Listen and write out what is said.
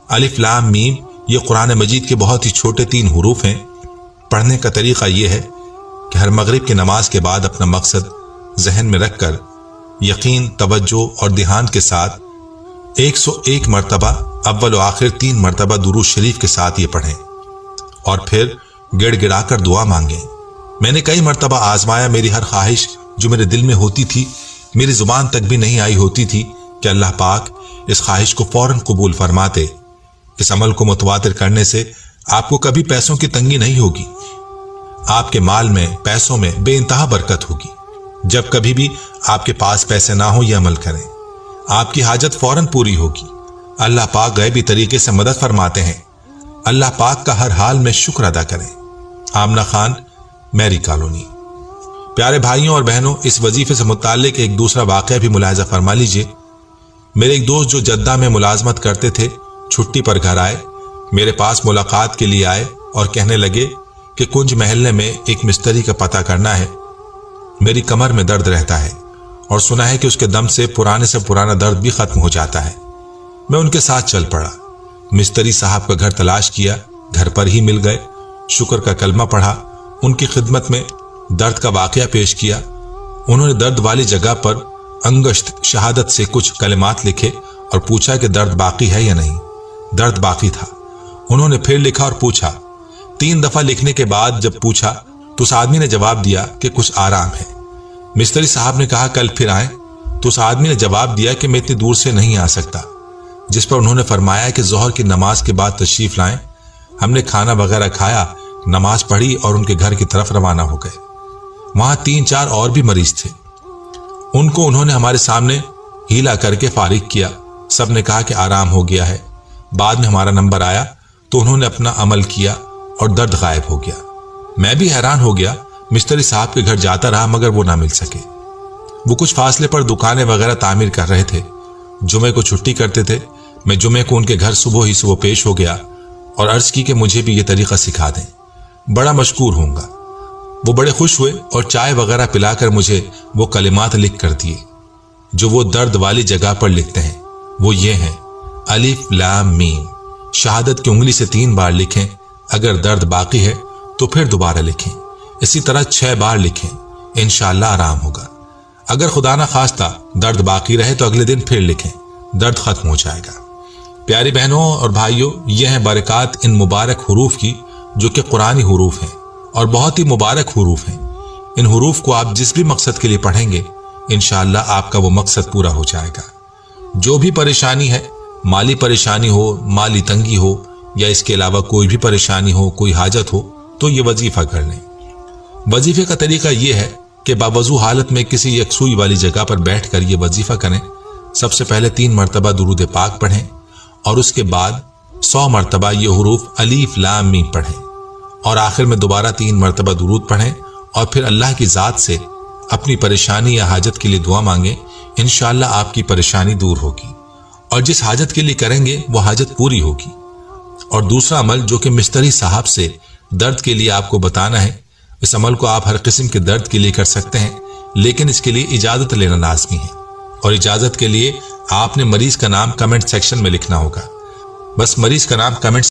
الف लाम मीम ये कुरान मजीद के बहुत ही छोटे 3 हुरूफ हैं। पढ़ने का तरीका ये है कि हर मगरिब की नमाज के बाद अपना मकसद जहन में रखकर यकीन, तवज्जो और ध्यान के साथ 101 मरतबा अव्वल और आखिर 3 मरतबा दुरूद शरीफ के साथ ये पढ़ें और फिर गिड़गिड़ाकर दुआ मांगें। मैंने कई मरतबा आजमाया, मेरी हर ख्वाहिश जो मेरे दिल में होती थी, मेरी जुबान तक भी नहीं आई होती थी कि अल्लाह पाक इस ख्वाहिश को फौरन कबूल फरमाते। इस अमल को मुतवातिर करने से आपको कभी पैसों की तंगी नहीं होगी। आपके माल में, पैसों में बेइंतहा बरकत होगी। जब कभी भी आपके पास पैसे ना हो, यह अमल करें, आपकी हाजत फौरन पूरी होगी। अल्लाह पाक गैबी तरीके से मदद फरमाते हैं। अल्लाह पाक का हर हाल में शुक्र अदा करें। आमना खान, मैरी कॉलोनी। प्यारे भाइयों और बहनों, इस वजीफे से मुताल्लिक एक दूसरा वाकया भी मुलाहिजा फरमा लीजिए। मेरे एक दोस्त जो जद्दा में मुलाजमत करते थे, छुट्टी पर घर आए, मेरे पास मुलाकात के लिए आए और कहने लगे कि कुंज महल्ले में एक मिस्त्री का पता करना है। मेरी कमर में दर्द रहता है और सुना है कि उसके दम से पुराना दर्द भी खत्म हो जाता है। मैं उनके साथ चल पड़ा। मिस्त्री साहब का घर तलाश किया, घर पर ही मिल गए। शुक्र का कलमा पढ़ा, उनकी खिदमत में दर्द का वाकया पेश किया। उन्होंने दर्द वाली जगह पर अंगश्त शहादत से कुछ कलिमात लिखे और पूछा कि दर्द बाकी है या नहीं। दर्द बाकी था। उन्होंने फिर लिखा और पूछा। 3 दफा लिखने के बाद जब पूछा तो उस आदमी ने जवाब दिया कि कुछ आराम है। मिस्त्री साहब ने कहा कल फिर आए, तो उस आदमी ने जवाब दिया कि मैं इतनी दूर से नहीं आ सकता। जिस पर उन्होंने फरमाया कि जोहर की नमाज के बाद तशरीफ लाएं। हमने खाना वगैरह खाया, नमाज पढ़ी और उनके घर की तरफ रवाना हो गए। वहां 3-4 और भी मरीज थे। उनको उन्होंने हमारे सामने हीला करके फारिग किया। सब ने कहा कि आराम हो गया है। बाद में हमारा नंबर आया तो उन्होंने अपना अमल किया और दर्द गायब हो गया। मैं भी हैरान हो गया। मिस्त्री साहब के घर जाता रहा मगर वो ना मिल सके। वो कुछ फासले पर दुकानें वगैरह तामीर कर रहे थे। जुमे को छुट्टी करते थे। मैं जुमे को उनके घर सुबह ही सुबह पेश हो गया और अर्ज की कि मुझे भी ये तरीका सिखा दें, बड़ा मशकूर होऊंगा। वो बड़े खुश हुए और चाय वगैरह पिलाकर मुझे वो कलिमात लिख कर दिए जो वो दर्द वाली जगह पर लिखते हैं। वो ये हैं, अलिफ लाम मीम, शहादत की उंगली से 3 बार लिखें। अगर दर्द बाकी है तो फिर दोबारा लिखें। इसी तरह 6 बार लिखें, इंशाअल्लाह आराम होगा। अगर खुदा ना खास्ता दर्द बाकी रहे तो अगले दिन फिर लिखें, दर्द खत्म हो जाएगा। प्यारी बहनों और भाइयों, यह है बरकत इन मुबारक हुरूफ की जो कि कुरानी हुरूफ हैं और बहुत ही मुबारक हुरूफ हैं। इन हुरूफ को आप जिस भी मकसद के लिए पढ़ेंगे, इंशाअल्लाह आपका वो मकसद पूरा हो जाएगा। जो भी परेशानी है, माली परेशानी हो, माली तंगी हो या इसके अलावा कोई भी परेशानी हो, कोई हाजत हो, तो ये वजीफा कर लें। वजीफे का तरीका यह है कि बावजू हालत में किसी यकसुई वाली जगह पर बैठकर ये वजीफा करें। सबसे पहले 3 मरतबा दुरूद पाक पढ़ें और उसके बाद 100 मरतबा ये हुरूफ अलीफ लाम मीम पढ़ें और आखिर में दोबारा 3 मरतबा दुरूद पढ़ें और फिर अल्लाह की जात से अपनी परेशानी या हाजत के लिए दुआ मांगें। इंशाअल्लाह आपकी परेशानी दूर होगी और जिस हाजत के लिए करेंगे वो हाजत पूरी होगी। और दूसरा अमल जो कि मिस्त्री साहब से दर्द के लिए आपको बताना है, इस अमल को आप हर किस्म के दर्द के लिए कर सकते हैं, लेकिन इसके लिए इजाजत लेना लाजमी है और इजाजत के लिए आपने मरीज का नाम कमेंट सेक्शन में लिखना होगा। बस मरीज का नाम कमेंट